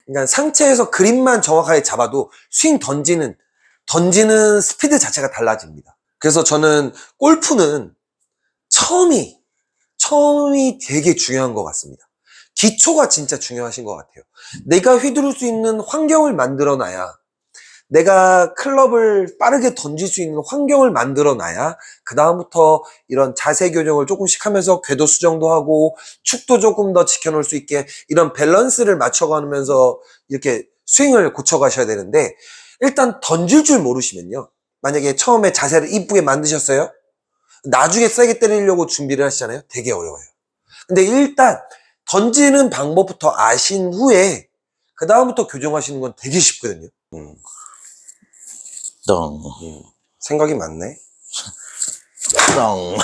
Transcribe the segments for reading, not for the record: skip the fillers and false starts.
그러니까 상체에서 그립만 정확하게 잡아도 스윙 던지는 스피드 자체가 달라집니다. 그래서 저는 골프는 처음이 되게 중요한 것 같습니다. 기초가 진짜 중요하신 것 같아요. 내가 휘두를 수 있는 환경을 만들어 놔야, 내가 클럽을 빠르게 던질 수 있는 환경을 만들어 놔야 그 다음부터 이런 자세 교정을 조금씩 하면서 궤도 수정도 하고 축도 조금 더 지켜놓을 수 있게 이런 밸런스를 맞춰가면서 이렇게 스윙을 고쳐가셔야 되는데, 일단 던질 줄 모르시면요, 만약에 처음에 자세를 이쁘게 만드셨어요? 나중에 세게 때리려고 준비를 하시잖아요? 되게 어려워요. 근데 일단 던지는 방법부터 아신 후에 그 다음부터 교정하시는 건 되게 쉽거든요. 덩. 생각이 많네. 덩.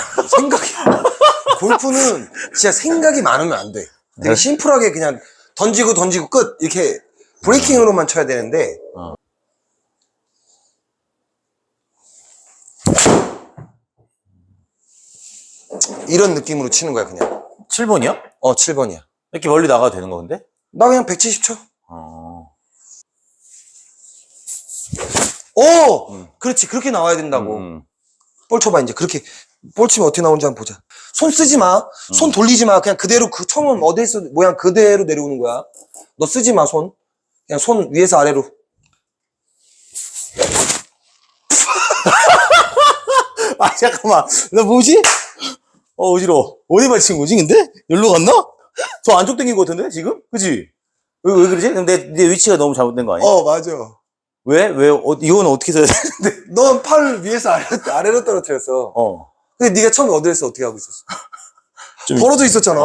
골프는 진짜 생각이 많으면 안 돼. 되게 심플하게 그냥 던지고 끝, 이렇게 브레이킹으로만 쳐야 되는데, 이런 느낌으로 치는 거야 그냥. 7번이야? 7번이야. 이렇게 멀리 나가도 되는 거 근데? 나 그냥 170 쳐. 그렇지, 그렇게 나와야 된다고. 볼 쳐봐. 이제 그렇게 볼 치면 어떻게 나오는지 한번 보자. 손 쓰지 마. 손 돌리지 마. 그냥 그대로 그 처음 어디서 모양 그대로 내려오는 거야. 너 쓰지 마, 손. 그냥 손 위에서 아래로. 아, 잠깐만. 나 뭐지? 어지러워. 어디 맞힌 거지, 근데? 여기로 갔나? 저 안쪽 당긴 거 같은데, 지금? 그치? 왜 그러지? 내 위치가 너무 잘못된 거 아니야? 맞아. 왜? 이건 어떻게 써야 되는데? 넌 팔을 위에서 아래로 떨어뜨렸어. 근데 네가 처음에 어디에서 어떻게 하고 있었어? 벌어져 있었잖아.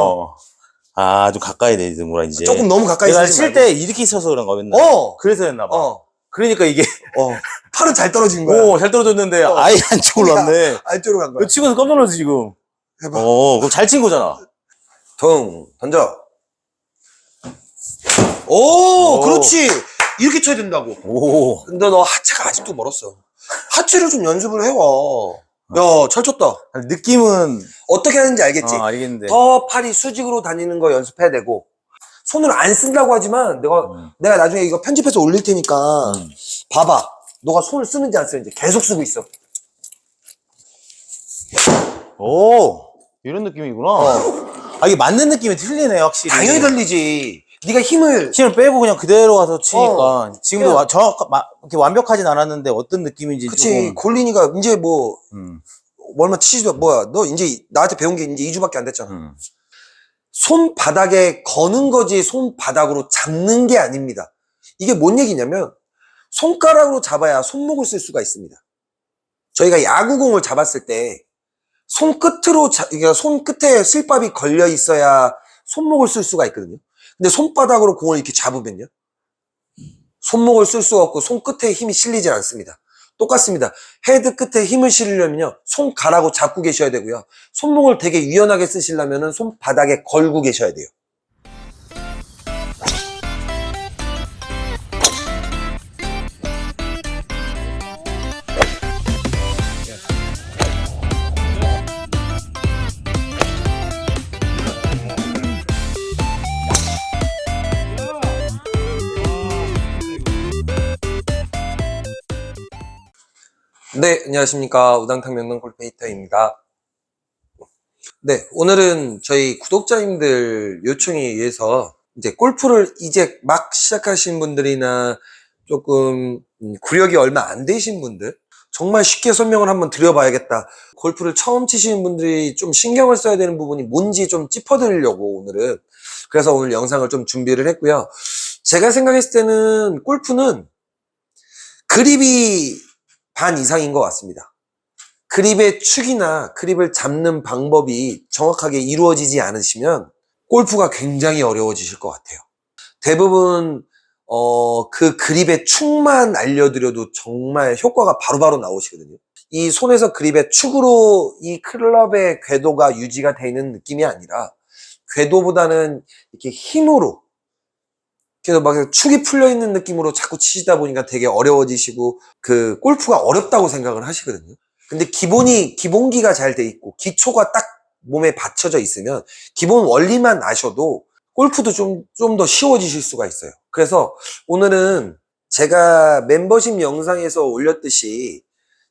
아, 좀 가까이 내는구나, 이제. 조금 너무 가까이 내가 쓰지 칠 때 이렇게 있어서 그런가 맨날. 그래서였나 봐. 그러니까 이게. 팔은 잘 떨어진 거야. 잘 떨어졌는데 아예 안쪽으로 왔네. 안쪽으로 간 거야. 치고서 깜짝 놀랐어, 지금. 해봐. 그럼 잘 친 거잖아. 던져. 그렇지. 이렇게 쳐야 된다고. 근데 너 하체가 아직도 멀었어. 하체를 좀 연습을 해와. 야, 잘 쳤다. 느낌은. 어떻게 하는지 알겠지? 알겠는데. 더 팔이 수직으로 다니는 거 연습해야 되고, 손을 안 쓴다고 하지만 내가 나중에 이거 편집해서 올릴 테니까 봐봐. 너가 손을 쓰는지 안 쓰는지 계속 쓰고 있어. 이런 느낌이구나. 이게 맞는 느낌이 틀리네, 확실히. 당연히 달리지. 네가 힘을 빼고 그냥 그대로 가서 치니까. 지금도 그냥- 이렇게 완벽하진 않았는데 어떤 느낌인지. 그치. 조금. 골린이가 이제 뭐 얼마 치지도 너 이제 나한테 배운 게 이제 2주밖에 안 됐잖아. 손바닥에 거는 거지 손바닥으로 잡는 게 아닙니다. 이게 뭔 얘기냐면, 손가락으로 잡아야 손목을 쓸 수가 있습니다. 저희가 야구공을 잡았을 때 그러니까 손끝에 실밥이 걸려 있어야 손목을 쓸 수가 있거든요. 근데 손바닥으로 공을 이렇게 잡으면요, 손목을 쓸 수가 없고 손끝에 힘이 실리지 않습니다. 똑같습니다. 헤드 끝에 힘을 실으려면요, 손가락으로 잡고 계셔야 되고요. 손목을 되게 유연하게 쓰시려면 손바닥에 걸고 계셔야 돼요. 네, 안녕하십니까. 우당탕 명동 골프헤이터입니다. 네, 오늘은 저희 구독자님들 요청에 의해서 이제 골프를 이제 막 시작하신 분들이나 조금 구력이 얼마 안 되신 분들, 정말 쉽게 설명을 한번 드려봐야겠다. 골프를 처음 치시는 분들이 좀 신경을 써야 되는 부분이 뭔지 좀 짚어드리려고 오늘은. 그래서 오늘 영상을 좀 준비를 했고요. 제가 생각했을 때는 골프는 그립이 반 이상인 것 같습니다. 그립의 축이나 그립을 잡는 방법이 정확하게 이루어지지 않으시면 골프가 굉장히 어려워지실 것 같아요. 대부분 그 그립의 축만 알려드려도 정말 효과가 바로바로 나오시거든요. 이 손에서 그립의 축으로 이 클럽의 궤도가 유지가 되는 느낌이 아니라, 궤도보다는 이렇게 힘으로, 그래서 막 축이 풀려있는 느낌으로 자꾸 치시다 보니까 되게 어려워지시고, 그 골프가 어렵다고 생각을 하시거든요. 근데 기본기가 잘 돼 있고 기초가 딱 몸에 받쳐져 있으면 기본 원리만 아셔도 골프도 좀 더 쉬워지실 수가 있어요. 그래서 오늘은 제가 멤버십 영상에서 올렸듯이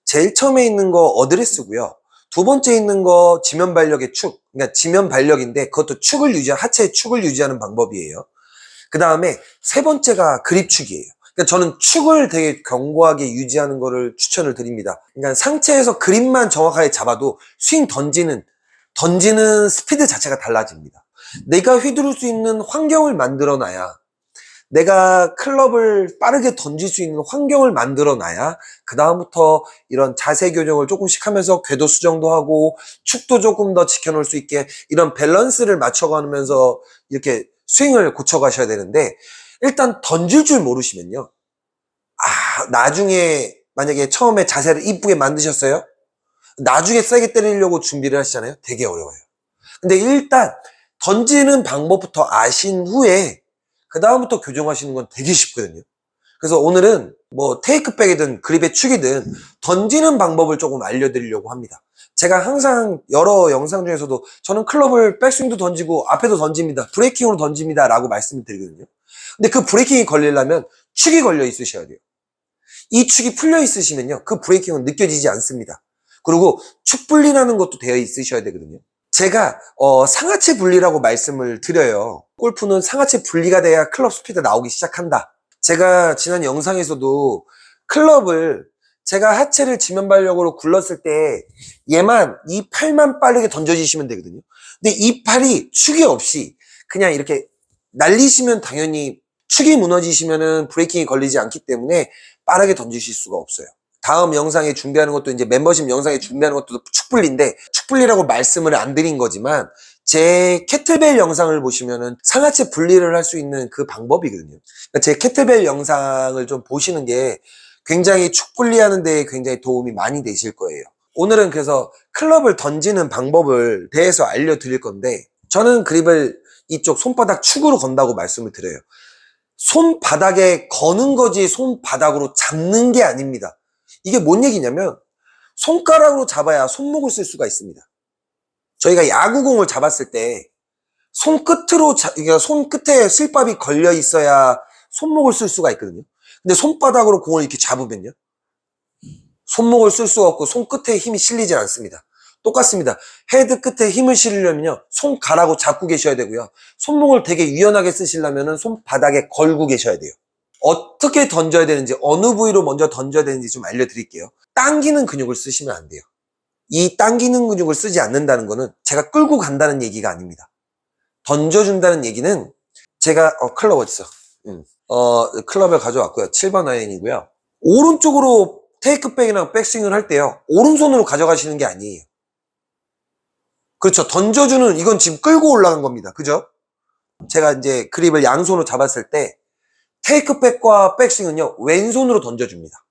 제일 처음에 있는 거 어드레스고요. 두 번째 있는 거 지면 발력의 축. 그러니까 지면 발력인데 그것도 하체의 축을 유지하는 방법이에요. 그 다음에 세 번째가 그립 축이에요. 그러니까 저는 축을 되게 견고하게 유지하는 거를 추천을 드립니다. 그러니까 상체에서 그립만 정확하게 잡아도 스윙 던지는 스피드 자체가 달라집니다. 내가 휘두를 수 있는 환경을 만들어 놔야, 내가 클럽을 빠르게 던질 수 있는 환경을 만들어 놔야 그 다음부터 이런 자세 교정을 조금씩 하면서 궤도 수정도 하고 축도 조금 더 지켜놓을 수 있게 이런 밸런스를 맞춰가면서 이렇게 스윙을 고쳐가셔야 되는데, 일단 던질 줄 모르시면요, 나중에 만약에 처음에 자세를 이쁘게 만드셨어요? 나중에 세게 때리려고 준비를 하시잖아요? 되게 어려워요. 근데 일단 던지는 방법부터 아신 후에 그 다음부터 교정하시는 건 되게 쉽거든요. 그래서 오늘은 뭐 테이크백이든 그립의 축이든 던지는 방법을 조금 알려드리려고 합니다. 제가 항상 여러 영상 중에서도 저는 클럽을 백스윙도 던지고 앞에도 던집니다, 브레이킹으로 던집니다 라고 말씀을 드리거든요. 근데 그 브레이킹이 걸리려면 축이 걸려 있으셔야 돼요. 이 축이 풀려 있으시면요, 그 브레이킹은 느껴지지 않습니다. 그리고 축 분리라는 것도 되어 있으셔야 되거든요. 제가 상하체 분리라고 말씀을 드려요. 골프는 상하체 분리가 돼야 클럽 스피드가 나오기 시작한다. 제가 지난 영상에서도 클럽을 제가 하체를 지면 발력으로 굴렀을 때 이 팔만 빠르게 던져주시면 되거든요. 근데 이 팔이 축이 없이 그냥 이렇게 날리시면 당연히 축이 무너지시면은 브레이킹이 걸리지 않기 때문에 빠르게 던지실 수가 없어요. 다음 영상에 준비하는 것도 이제 멤버십 영상에 준비하는 것도 축분리인데, 축분리라고 말씀을 안 드린 거지만 제 캐틀벨 영상을 보시면은 상하체 분리를 할 수 있는 그 방법이거든요. 그러니까 제 캐틀벨 영상을 좀 보시는 게 굉장히 축분리하는 데 굉장히 도움이 많이 되실 거예요. 오늘은 그래서 클럽을 던지는 방법을 대해서 알려드릴 건데, 저는 그립을 이쪽 손바닥 축으로 건다고 말씀을 드려요. 손바닥에 거는 거지 손바닥으로 잡는 게 아닙니다. 이게 뭔 얘기냐면, 손가락으로 잡아야 손목을 쓸 수가 있습니다. 저희가 야구공을 잡았을 때 그러니까 손끝에 실밥이 걸려 있어야 손목을 쓸 수가 있거든요. 근데 손바닥으로 공을 이렇게 잡으면요, 손목을 쓸 수가 없고 손끝에 힘이 실리지 않습니다. 똑같습니다. 헤드 끝에 힘을 실으려면요, 손가락으로 잡고 계셔야 되고요. 손목을 되게 유연하게 쓰시려면 손바닥에 걸고 계셔야 돼요. 어떻게 던져야 되는지, 어느 부위로 먼저 던져야 되는지 좀 알려드릴게요. 당기는 근육을 쓰시면 안 돼요. 이 당기는 근육을 쓰지 않는다는 거는 제가 끌고 간다는 얘기가 아닙니다. 던져준다는 얘기는, 제가 클럽 어딨어? 클럽을 가져왔고요. 7번 아이언이고요. 오른쪽으로 테이크백이나 백스윙을 할 때요, 오른손으로 가져가시는 게 아니에요. 그렇죠. 던져주는, 이건 지금 끌고 올라간 겁니다. 그죠? 제가 이제 그립을 양손으로 잡았을 때 테이크백과 백스윙은요, 왼손으로 던져줍니다.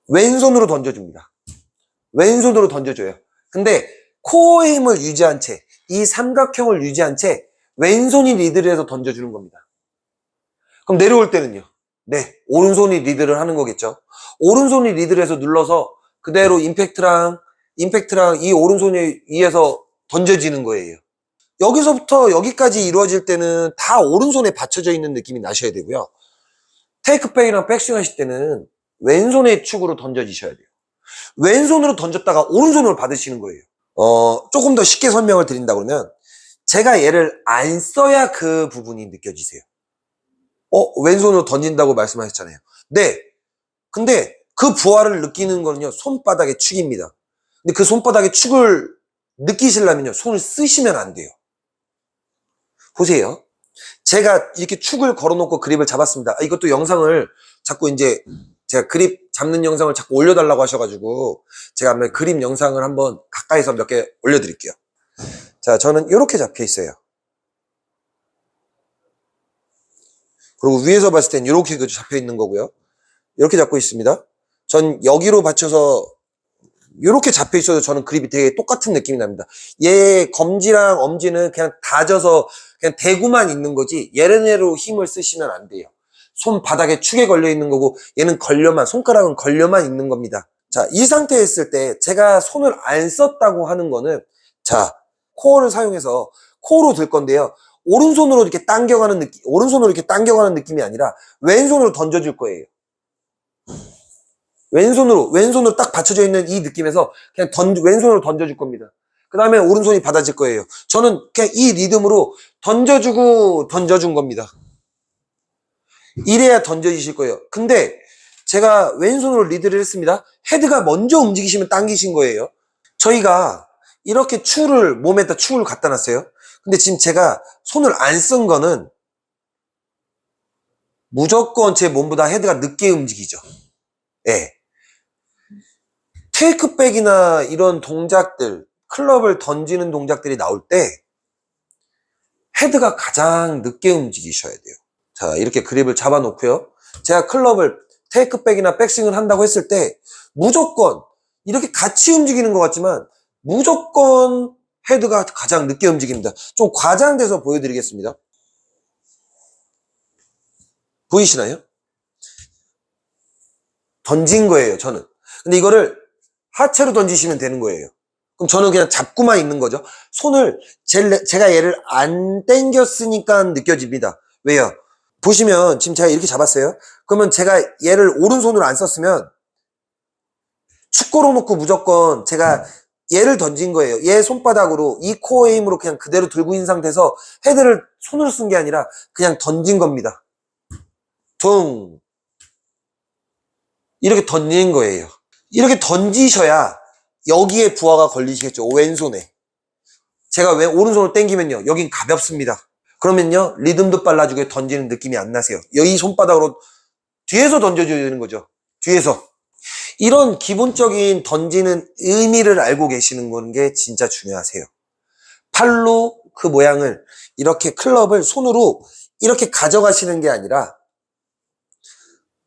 왼손으로 던져줍니다. 왼손으로 던져줘요. 근데 코어의 힘을 유지한 채, 이 삼각형을 유지한 채 왼손이 리드를 해서 던져주는 겁니다. 그럼 내려올 때는요, 네, 오른손이 리드를 하는 거겠죠. 오른손이 리드를 해서 눌러서 그대로 임팩트랑 이 오른손이 위에서 던져지는 거예요. 여기서부터 여기까지 이루어질 때는 다 오른손에 받쳐져 있는 느낌이 나셔야 되고요. 테이크백이랑 백스윙 하실 때는 왼손의 축으로 던져지셔야 돼요. 왼손으로 던졌다가 오른손으로 받으시는 거예요. 조금 더 쉽게 설명을 드린다 그러면, 제가 얘를 안 써야 그 부분이 느껴지세요. 왼손으로 던진다고 말씀하셨잖아요. 네. 근데 그 부하를 느끼는 거는요, 손바닥의 축입니다. 근데 그 손바닥의 축을 느끼시려면요, 손을 쓰시면 안 돼요. 보세요. 제가 이렇게 축을 걸어놓고 그립을 잡았습니다. 이것도 영상을 자꾸 이제 제가 그립 잡는 영상을 자꾸 올려달라고 하셔가지고 제가 한번 그립 영상을 한번 가까이서 몇 개 올려드릴게요. 자, 저는 이렇게 잡혀 있어요. 그리고 위에서 봤을 땐 이렇게 잡혀 있는 거고요. 이렇게 잡고 있습니다. 전 여기로 받쳐서 이렇게 잡혀 있어도 저는 그립이 되게 똑같은 느낌이 납니다. 얘 검지랑 엄지는 그냥 다져서 그냥 대고만 있는 거지, 얘네로 힘을 쓰시면 안 돼요. 손바닥에 축에 걸려 있는 거고, 얘는 손가락은 걸려만 있는 겁니다. 자, 이 상태에 있을 때 제가 손을 안 썼다고 하는 거는, 자, 코어를 사용해서 코어로 들 건데요, 오른손으로 이렇게 당겨가는 느낌, 오른손으로 이렇게 당겨가는 느낌이 아니라 왼손으로 던져줄 거예요. 왼손으로 딱 받쳐져 있는 이 느낌에서 그냥 왼손으로 던져줄 겁니다. 그 다음에 오른손이 받아질 거예요. 저는 그냥 이 리듬으로 던져주고 던져준 겁니다. 이래야 던져지실 거예요. 근데 제가 왼손으로 리드를 했습니다. 헤드가 먼저 움직이시면 당기신 거예요. 저희가 이렇게 몸에다 추를 갖다 놨어요. 근데 지금 제가 손을 안 쓴 거는 무조건 제 몸보다 헤드가 늦게 움직이죠. 예. 테이크백이나 이런 동작들, 클럽을 던지는 동작들이 나올 때 헤드가 가장 늦게 움직이셔야 돼요. 자, 이렇게 그립을 잡아 놓고요. 제가 클럽을 테이크백이나 백스윙을 한다고 했을 때 무조건 이렇게 같이 움직이는 것 같지만 무조건 헤드가 가장 늦게 움직입니다. 좀 과장돼서 보여드리겠습니다. 보이시나요? 던진 거예요, 저는. 근데 이거를 하체로 던지시면 되는 거예요. 그럼 저는 그냥 잡고만 있는 거죠. 손을 제가 얘를 안 당겼으니까 느껴집니다. 왜요? 보시면 지금 제가 이렇게 잡았어요. 그러면 제가 얘를 오른손으로 안 썼으면 축구로 놓고 무조건 제가 얘를 던진 거예요. 얘 손바닥으로 이 코어의 힘으로 그냥 그대로 들고 있는 상태에서 헤드를 손으로 쓴 게 아니라 그냥 던진 겁니다. 퉁 이렇게 던진 거예요. 이렇게 던지셔야 여기에 부하가 걸리시겠죠. 왼손에. 제가 왜 오른손을 당기면요. 여긴 가볍습니다. 그러면요. 리듬도 빨라지고 던지는 느낌이 안 나세요. 이 손바닥으로 뒤에서 던져줘야 되는 거죠. 뒤에서. 이런 기본적인 던지는 의미를 알고 계시는 게 진짜 중요하세요. 팔로 그 모양을 이렇게 클럽을 손으로 이렇게 가져가시는 게 아니라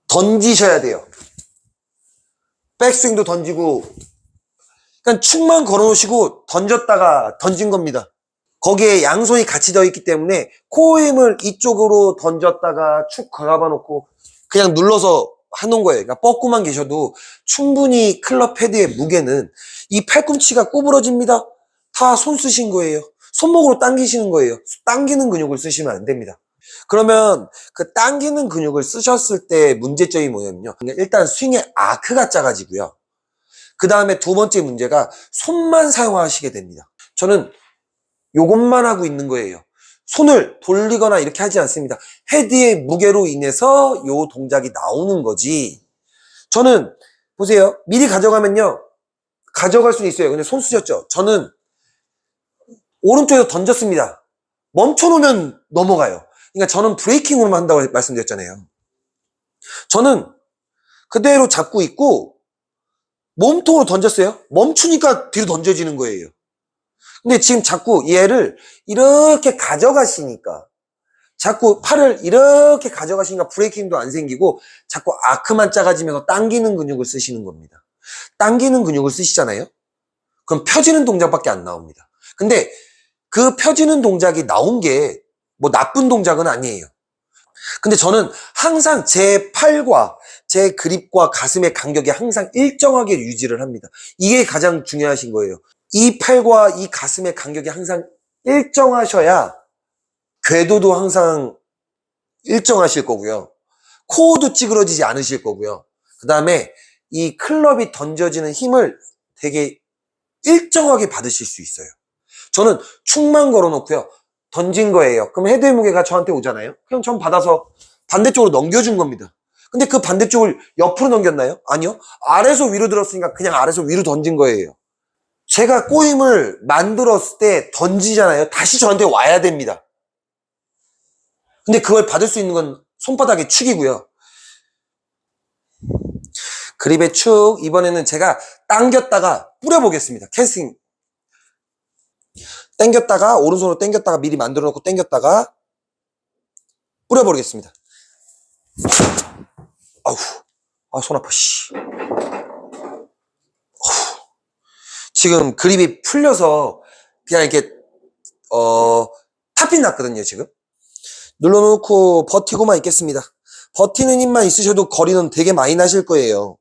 던지셔야 돼요. 백스윙도 던지고 그러니까 축만 걸어놓으시고 던졌다가 던진 겁니다. 거기에 양손이 같이 더 있기 때문에 코어 힘을 이쪽으로 던졌다가 축 감아놓고 그냥 눌러서 해놓은 거예요. 그러니까 뻗고만 계셔도 충분히 클럽 헤드의 무게는 이 팔꿈치가 구부러집니다. 다 손 쓰신 거예요. 손목으로 당기시는 거예요. 당기는 근육을 쓰시면 안 됩니다. 그러면 그 당기는 근육을 쓰셨을 때 문제점이 뭐냐면요. 일단 스윙의 아크가 작아지고요. 그 다음에 두 번째 문제가 손만 사용하시게 됩니다. 저는 요것만 하고 있는 거예요. 손을 돌리거나 이렇게 하지 않습니다. 헤드의 무게로 인해서 요 동작이 나오는 거지. 저는 보세요. 미리 가져가면요. 가져갈 수는 있어요. 근데 손 쓰셨죠? 저는 오른쪽에서 던졌습니다. 멈춰놓으면 넘어가요. 그러니까 저는 브레이킹으로만 한다고 말씀드렸잖아요. 저는 그대로 잡고 있고 몸통으로 던졌어요. 멈추니까 뒤로 던져지는 거예요. 근데 지금 자꾸 얘를 이렇게 가져가시니까 자꾸 팔을 이렇게 가져가시니까 브레이킹도 안 생기고 자꾸 아크만 작아지면서 당기는 근육을 쓰시는 겁니다. 당기는 근육을 쓰시잖아요. 그럼 펴지는 동작밖에 안 나옵니다. 근데 그 펴지는 동작이 나온 게 뭐 나쁜 동작은 아니에요. 근데 저는 항상 제 팔과 제 그립과 가슴의 간격이 항상 일정하게 유지를 합니다. 이게 가장 중요하신 거예요. 이 팔과 이 가슴의 간격이 항상 일정하셔야 궤도도 항상 일정하실 거고요. 코어도 찌그러지지 않으실 거고요. 그 다음에 이 클럽이 던져지는 힘을 되게 일정하게 받으실 수 있어요. 저는 축만 걸어놓고요. 던진 거예요. 그럼 헤드의 무게가 저한테 오잖아요. 그럼 전 받아서 반대쪽으로 넘겨준 겁니다. 근데 그 반대쪽을 옆으로 넘겼나요? 아니요. 아래에서 위로 들었으니까 그냥 아래에서 위로 던진 거예요. 제가 꼬임을 만들었을 때 던지잖아요. 다시 저한테 와야 됩니다. 근데 그걸 받을 수 있는 건 손바닥의 축이고요. 그립의 축, 이번에는 제가 당겼다가 뿌려보겠습니다. 캐스팅. 당겼다가, 오른손으로 당겼다가 미리 만들어 놓고 당겼다가 뿌려버리겠습니다. 아우, 손 아파, 씨. 지금 그립이 풀려서 그냥 이렇게, 탑이 났거든요, 지금. 눌러놓고 버티고만 있겠습니다. 버티는 힘만 있으셔도 거리는 되게 많이 나실 거예요.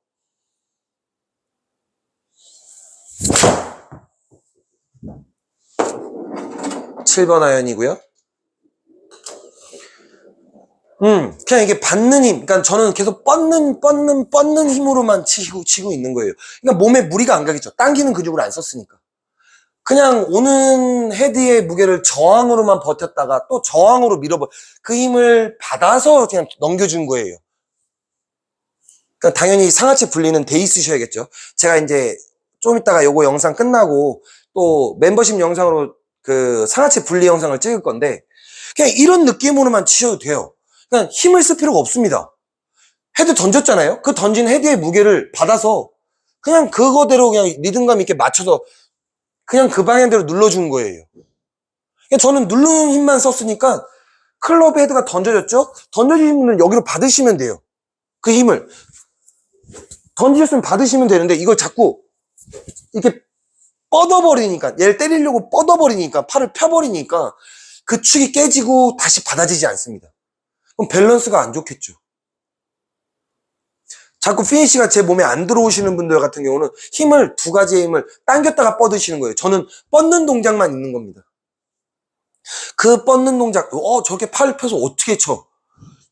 (7번) 아이언이고요. 그냥 이게 받는 힘. 그러니까 저는 계속 뻗는 힘으로만 치고 있는 거예요. 그러니까 몸에 무리가 안 가겠죠. 당기는 근육을 안 썼으니까. 그냥 오는 헤드의 무게를 저항으로만 버텼다가 또 저항으로 그 힘을 받아서 그냥 넘겨준 거예요. 그러니까 당연히 상하체 분리는 돼 있으셔야겠죠. 제가 이제 좀 이따가 요거 영상 끝나고 또 멤버십 영상으로 그 상하체 분리 영상을 찍을 건데 그냥 이런 느낌으로만 치셔도 돼요. 그냥 힘을 쓸 필요가 없습니다. 헤드 던졌잖아요. 그 던진 헤드의 무게를 받아서 그냥 그거대로 그냥 리듬감 있게 맞춰서 그냥 그 방향대로 눌러준 거예요. 그냥 저는 누르는 힘만 썼으니까 클럽 헤드가 던져졌죠? 던져진 힘은 여기로 받으시면 돼요. 그 힘을. 던지셨으면 받으시면 되는데 이걸 자꾸 이렇게 뻗어버리니까, 얘를 때리려고 뻗어버리니까, 팔을 펴버리니까 그 축이 깨지고 다시 받아지지 않습니다. 그럼 밸런스가 안 좋겠죠. 자꾸 피니쉬가 제 몸에 안 들어오시는 분들 같은 경우는 두 가지의 힘을 당겼다가 뻗으시는 거예요. 저는 뻗는 동작만 있는 겁니다. 그 뻗는 동작, 저렇게 팔을 펴서 어떻게 쳐?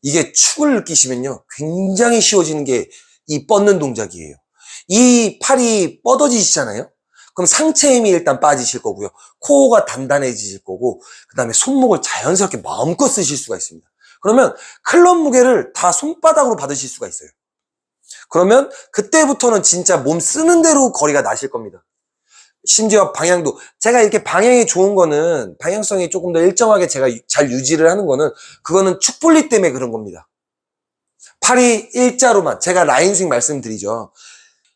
이게 축을 느끼시면요. 굉장히 쉬워지는 게 이 뻗는 동작이에요. 이 팔이 뻗어지시잖아요? 그럼 상체 힘이 일단 빠지실 거고요. 코어가 단단해지실 거고, 그 다음에 손목을 자연스럽게 마음껏 쓰실 수가 있습니다. 그러면 클럽 무게를 다 손바닥으로 받으실 수가 있어요. 그러면 그때부터는 진짜 몸 쓰는 대로 거리가 나실 겁니다. 심지어 방향도, 제가 이렇게 방향이 좋은 거는, 방향성이 조금 더 일정하게 제가 잘 유지를 하는 거는, 그거는 축 분리 때문에 그런 겁니다. 팔이 일자로만, 제가 라인 스윙 말씀드리죠.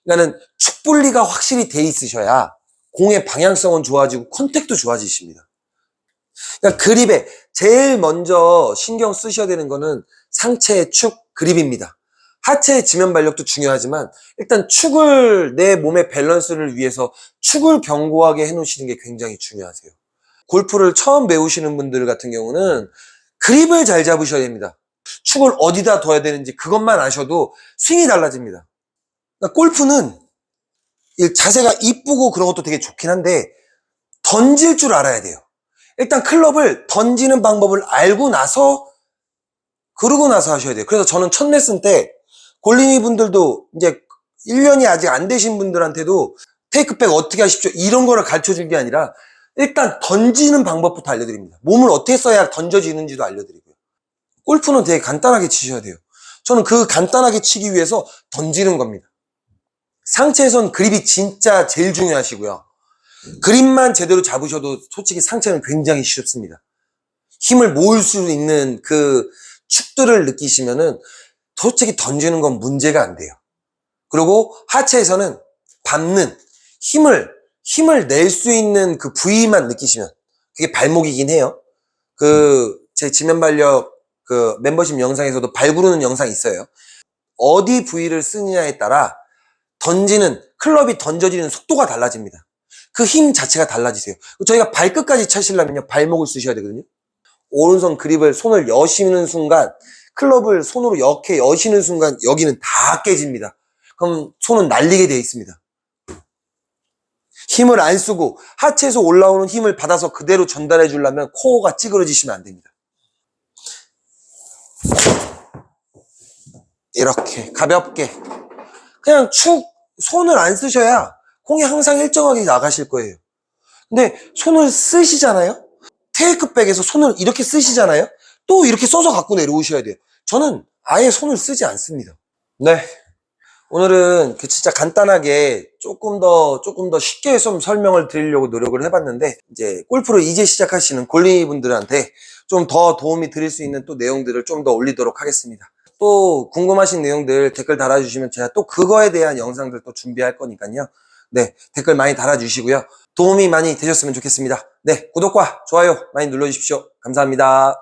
그러니까는 축 분리가 확실히 돼 있으셔야 공의 방향성은 좋아지고 컨택도 좋아지십니다. 그러니까 그립에 제일 먼저 신경 쓰셔야 되는 거는 상체의 축 그립입니다. 하체의 지면 발력도 중요하지만 일단 내 몸의 밸런스를 위해서 축을 견고하게 해놓으시는 게 굉장히 중요하세요. 골프를 처음 배우시는 분들 같은 경우는 그립을 잘 잡으셔야 됩니다. 축을 어디다 둬야 되는지 그것만 아셔도 스윙이 달라집니다. 그러니까 골프는 자세가 이쁘고 그런 것도 되게 좋긴 한데 던질 줄 알아야 돼요. 일단 클럽을 던지는 방법을 알고 나서 그러고 나서 하셔야 돼요. 그래서 저는 첫 레슨 때 골린이 분들도 이제 1년이 아직 안 되신 분들한테도 테이크백 어떻게 하십시오 이런 거를 가르쳐 준 게 아니라 일단 던지는 방법부터 알려드립니다. 몸을 어떻게 써야 던져지는지도 알려드리고요. 골프는 되게 간단하게 치셔야 돼요. 저는 그 간단하게 치기 위해서 던지는 겁니다. 상체에선 그립이 진짜 제일 중요하시고요. 그립만 제대로 잡으셔도 솔직히 상체는 굉장히 쉽습니다. 힘을 모을 수 있는 그 축들을 느끼시면은 솔직히 던지는 건 문제가 안 돼요. 그리고 하체에서는 밟는 힘을 낼 수 있는 그 부위만 느끼시면 그게 발목이긴 해요. 제 지면 발력 멤버십 영상에서도 발 구르는 영상이 있어요. 어디 부위를 쓰느냐에 따라 클럽이 던져지는 속도가 달라집니다. 그 힘 자체가 달라지세요. 저희가 발끝까지 차시려면요, 발목을 쓰셔야 되거든요. 오른손 그립을 손을 여시는 순간, 클럽을 손으로 이렇게 여시는 순간, 여기는 다 깨집니다. 그럼 손은 날리게 되어 있습니다. 힘을 안 쓰고, 하체에서 올라오는 힘을 받아서 그대로 전달해 주려면 코어가 찌그러지시면 안 됩니다. 이렇게, 가볍게. 그냥 손을 안 쓰셔야 공이 항상 일정하게 나가실 거예요. 근데 손을 쓰시잖아요? 테이크백에서 손을 이렇게 쓰시잖아요? 또 이렇게 써서 갖고 내려오셔야 돼요. 저는 아예 손을 쓰지 않습니다. 네. 오늘은 진짜 간단하게 조금 더 쉽게 좀 설명을 드리려고 노력을 해봤는데, 이제 골프를 이제 시작하시는 골린이 분들한테 좀 더 도움이 드릴 수 있는 또 내용들을 좀 더 올리도록 하겠습니다. 또 궁금하신 내용들 댓글 달아주시면 제가 또 그거에 대한 영상들 또 준비할 거니까요. 네, 댓글 많이 달아주시고요. 도움이 많이 되셨으면 좋겠습니다. 네, 구독과 좋아요 많이 눌러주십시오. 감사합니다.